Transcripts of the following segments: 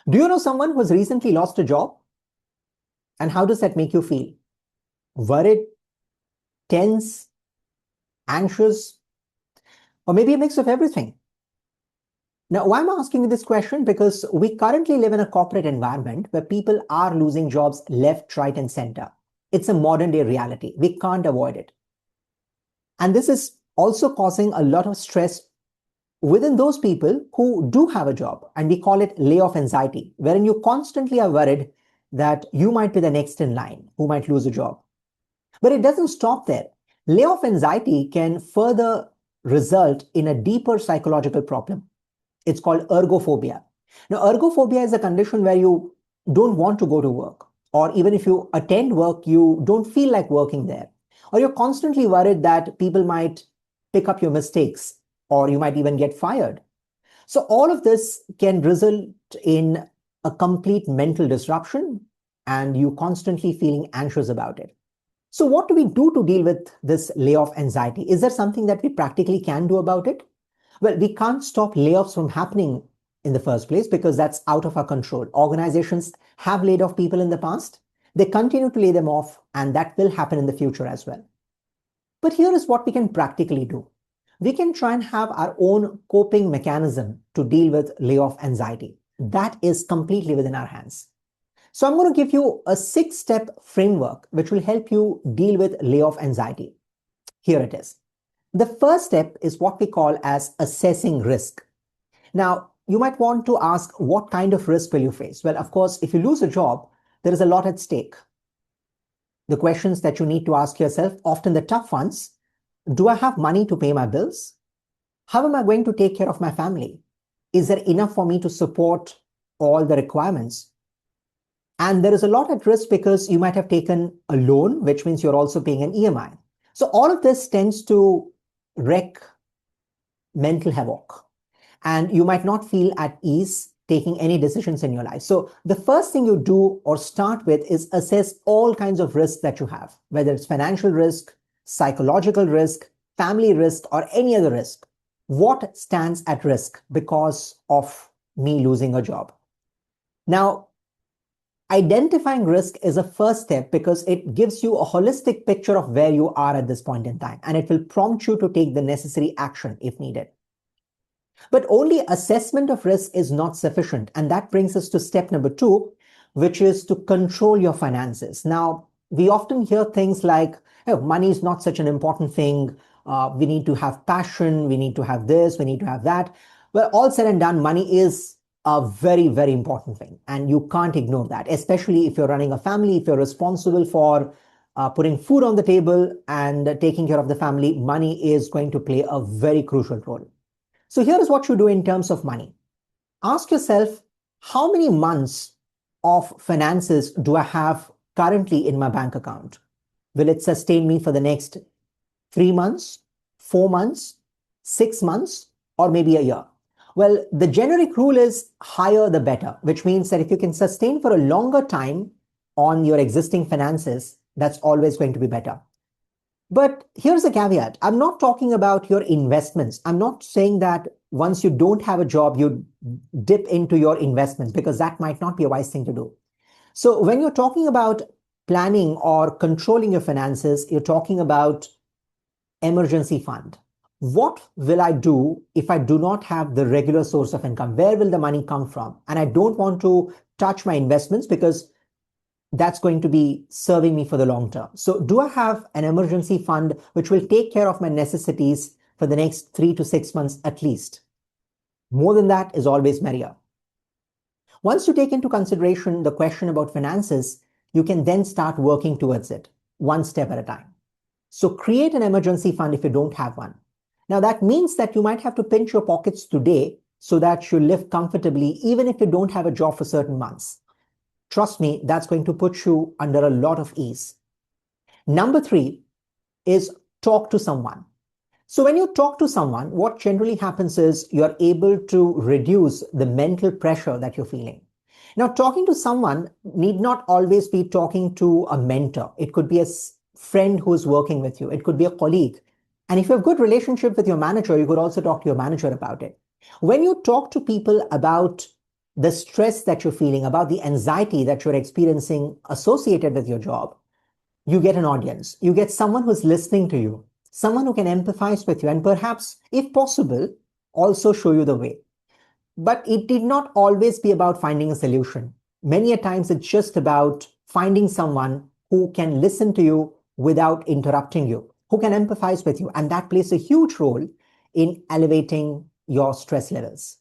Do you know someone who has recently lost a job? And how does that make you feel? Worried, tense, anxious, or maybe a mix of everything? Now, why am I asking you this question? Because we currently live in a corporate environment where people are losing jobs left, right, and center. It's a modern day reality. We can't avoid it. And this is also causing a lot of stress within those people who do have a job. And we call it layoff anxiety, wherein you constantly are worried that you might be the next in line who might lose a job. But it doesn't stop there. Layoff anxiety can further result in a deeper psychological problem. It's called ergophobia. Now, ergophobia is a condition where you don't want to go to work, or even if you attend work, you don't feel like working there, or you're constantly worried that people might pick up your mistakes, or you might even get fired. So all of this can result in a complete mental disruption and you constantly feeling anxious about it. So what do we do to deal with this layoff anxiety? Is there something that we practically can do about it? Well, we can't stop layoffs from happening in the first place because that's out of our control. Organizations have laid off people in the past. They continue to lay them off, and that will happen in the future as well. But here is what we can practically do. We can try and have our own coping mechanism to deal with layoff anxiety. That is completely within our hands. So I'm going to give you a 6-step framework which will help you deal with layoff anxiety. Here it is. The first step is what we call as assessing risk. Now, you might want to ask, what kind of risk will you face? Well, of course, if you lose a job, there is a lot at stake. The questions that you need to ask yourself, often the tough ones: do I have money to pay my bills? How am I going to take care of my family? Is there enough for me to support all the requirements? And there is a lot at risk because you might have taken a loan, which means you're also paying an EMI. So all of this tends to wreak mental havoc, and you might not feel at ease taking any decisions in your life. So the first thing you do or start with is assess all kinds of risks that you have, whether it's financial risk, psychological risk, family risk, or any other risk. What stands at risk because of me losing a job? Now, identifying risk is a first step because it gives you a holistic picture of where you are at this point in time, and it will prompt you to take the necessary action if needed. But only assessment of risk is not sufficient. And that brings us to step number 2, which is to control your finances. Now, we often hear things like, oh, money is not such an important thing. We need to have passion. We need to have this. We need to have that. Well, all said and done, money is a very, very important thing. And you can't ignore that, especially if you're running a family, if you're responsible for putting food on the table and taking care of the family. Money is going to play a very crucial role. So here is what you do in terms of money. Ask yourself, how many months of finances do I have currently in my bank account? Will it sustain me for the next 3 months, 4 months, 6 months, or maybe a year? Well, the generic rule is higher the better, which means that if you can sustain for a longer time on your existing finances, that's always going to be better. But here's a caveat. I'm not talking about your investments. I'm not saying that once you don't have a job, you dip into your investments, because that might not be a wise thing to do. So when you're talking about planning or controlling your finances, you're talking about emergency fund. What will I do if I do not have the regular source of income? Where will the money come from? And I don't want to touch my investments because that's going to be serving me for the long term. So do I have an emergency fund which will take care of my necessities for the next 3 to 6 months at least? More than that is always merrier. Once you take into consideration the question about finances, you can then start working towards it one step at a time. So create an emergency fund if you don't have one. Now that means that you might have to pinch your pockets today so that you live comfortably even if you don't have a job for certain months. Trust me, that's going to put you under a lot of ease. Number 3 is talk to someone. So when you talk to someone, what generally happens is you're able to reduce the mental pressure that you're feeling. Now, talking to someone need not always be talking to a mentor. It could be a friend who's working with you. It could be a colleague. And if you have a good relationship with your manager, you could also talk to your manager about it. When you talk to people about the stress that you're feeling, about the anxiety that you're experiencing associated with your job, you get an audience. You get someone who's listening to you, someone who can empathize with you, and perhaps, if possible, also show you the way. But it did not always be about finding a solution. Many a times it's just about finding someone who can listen to you without interrupting you, who can empathize with you. And that plays a huge role in elevating your stress levels.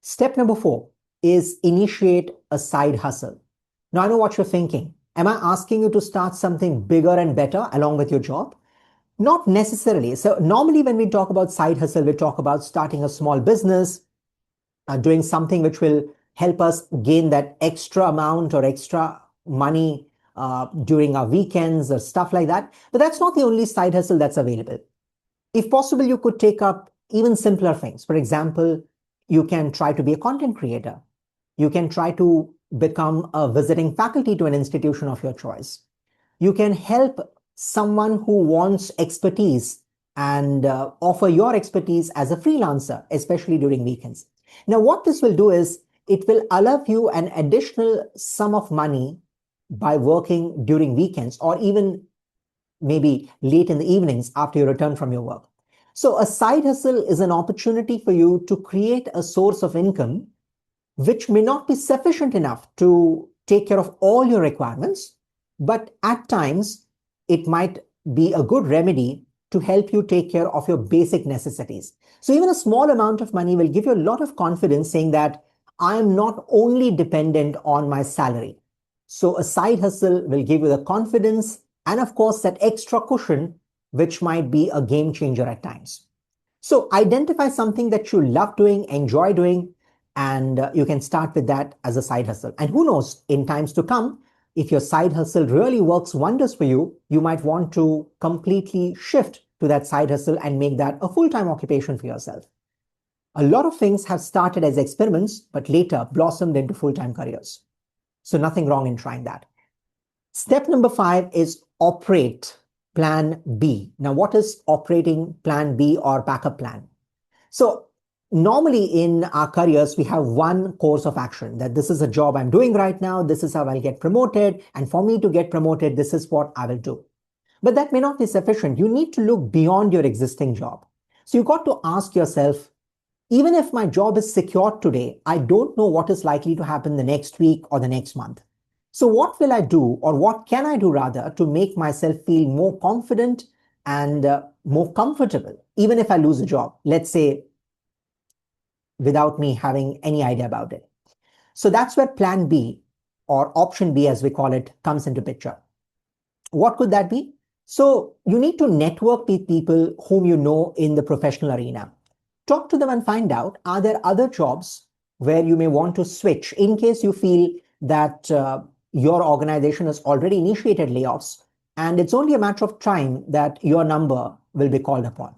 Step number 4 is initiate a side hustle. Now, I know what you're thinking. Am I asking you to start something bigger and better along with your job? Not necessarily. So normally when we talk about side hustle, we talk about starting a small business, doing something which will help us gain that extra amount or extra money during our weekends or stuff like that. But that's not the only side hustle that's available. If possible, you could take up even simpler things. For example, you can try to be a content creator. You can try to become a visiting faculty to an institution of your choice. You can help someone who wants expertise and offer your expertise as a freelancer, especially during weekends. Now, what this will do is it will allow you an additional sum of money by working during weekends or even maybe late in the evenings after you return from your work. So a side hustle is an opportunity for you to create a source of income which may not be sufficient enough to take care of all your requirements, but at times it might be a good remedy to help you take care of your basic necessities. So even a small amount of money will give you a lot of confidence, saying that I am not only dependent on my salary. So a side hustle will give you the confidence and of course that extra cushion, which might be a game changer at times. So identify something that you love doing, enjoy doing, and you can start with that as a side hustle. And who knows, in times to come, if your side hustle really works wonders for you, you might want to completely shift to that side hustle and make that a full-time occupation for yourself. A lot of things have started as experiments, but later blossomed into full-time careers. So nothing wrong in trying that. Step number 5 is operate plan B. Now, what is operating plan B or backup plan? So normally in our careers, we have one course of action, that this is a job I'm doing right now. This is how I'll get promoted. And for me to get promoted, this is what I will do. But that may not be sufficient. You need to look beyond your existing job. So you got to ask yourself, even if my job is secured today, I don't know what is likely to happen the next week or the next month. So what will I do, or what can I do rather, to make myself feel more confident and more comfortable, even if I lose a job, let's say, without me having any idea about it. So that's where plan B, or option B as we call it, comes into picture. What could that be? So you need to network with people whom you know in the professional arena. Talk to them and find out, are there other jobs where you may want to switch in case you feel that your organization has already initiated layoffs and it's only a matter of time that your number will be called upon.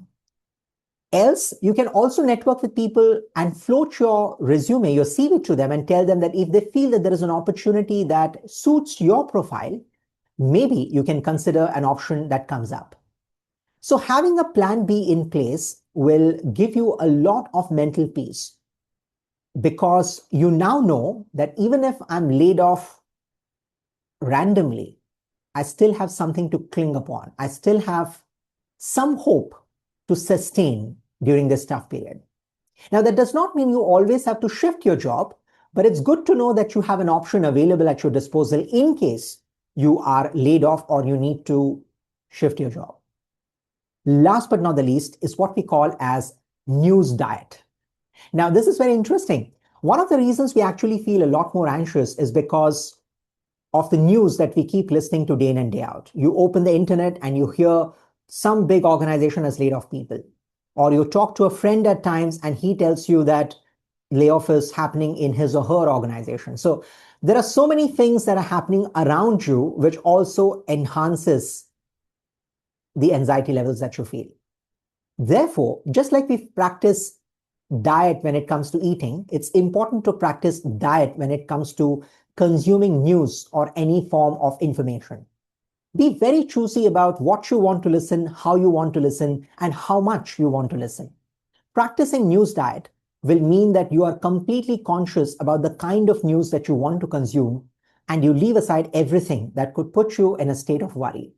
Else, you can also network with people and float your resume, your CV to them, and tell them that if they feel that there is an opportunity that suits your profile, maybe you can consider an option that comes up. So having a plan B in place will give you a lot of mental peace, because you now know that even if I'm laid off randomly, I still have something to cling upon. I still have some hope to sustain during this tough period. Now, that does not mean you always have to shift your job, but it's good to know that you have an option available at your disposal in case you are laid off or you need to shift your job. Last but not the least is what we call as news diet. Now, this is very interesting. One of the reasons we actually feel a lot more anxious is because of the news that we keep listening to day in and day out. You open the internet and you hear some big organization has laid off people. Or you talk to a friend at times and he tells you that layoff is happening in his or her organization. So there are so many things that are happening around you, which also enhances the anxiety levels that you feel. Therefore, just like we practice diet when it comes to eating, it's important to practice diet when it comes to consuming news or any form of information. Be very choosy about what you want to listen, how you want to listen, and how much you want to listen. Practicing news diet will mean that you are completely conscious about the kind of news that you want to consume, and you leave aside everything that could put you in a state of worry.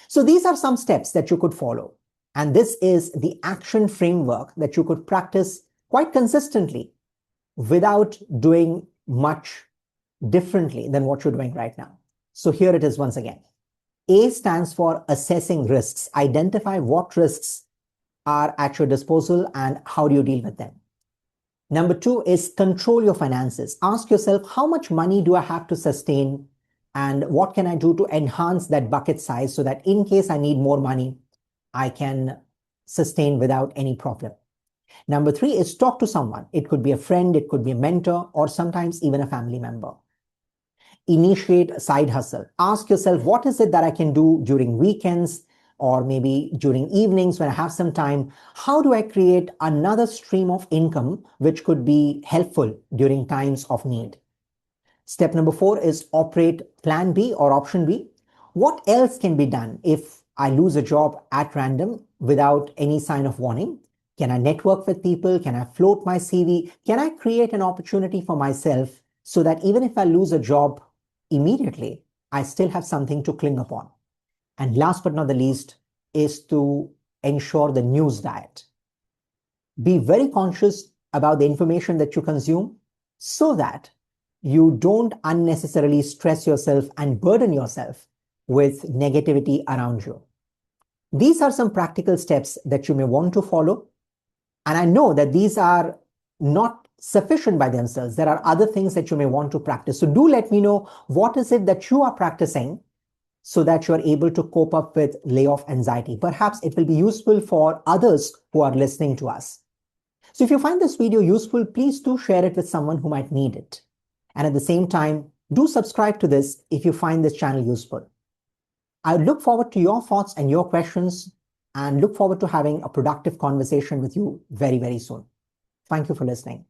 So these are some steps that you could follow. And this is the action framework that you could practice quite consistently without doing much differently than what you're doing right now. So here it is once again. A stands for assessing risks. Identify what risks are at your disposal and how do you deal with them. Number 2 is control your finances. Ask yourself, how much money do I have to sustain and what can I do to enhance that bucket size so that in case I need more money, I can sustain without any problem. Number 3 is talk to someone. It could be a friend, it could be a mentor, or sometimes even a family member. Initiate a side hustle. Ask yourself, what is it that I can do during weekends or maybe during evenings when I have some time? How do I create another stream of income which could be helpful during times of need? Step number 4 is operate plan B or option B. What else can be done if I lose a job at random without any sign of warning? Can I network with people? Can I float my CV? Can I create an opportunity for myself so that even if I lose a job immediately, I still have something to cling upon? And last but not the least is to ensure the news diet. Be very conscious about the information that you consume so that you don't unnecessarily stress yourself and burden yourself with negativity around you. These are some practical steps that you may want to follow. And I know that these are not sufficient by themselves. There are other things that you may want to practice. So do let me know what is it that you are practicing so that you're able to cope up with layoff anxiety. Perhaps it will be useful for others who are listening to us. So if you find this video useful, please do share it with someone who might need it. And at the same time, do subscribe to this if you find this channel useful. I look forward to your thoughts and your questions and look forward to having a productive conversation with you very, very soon. Thank you for listening.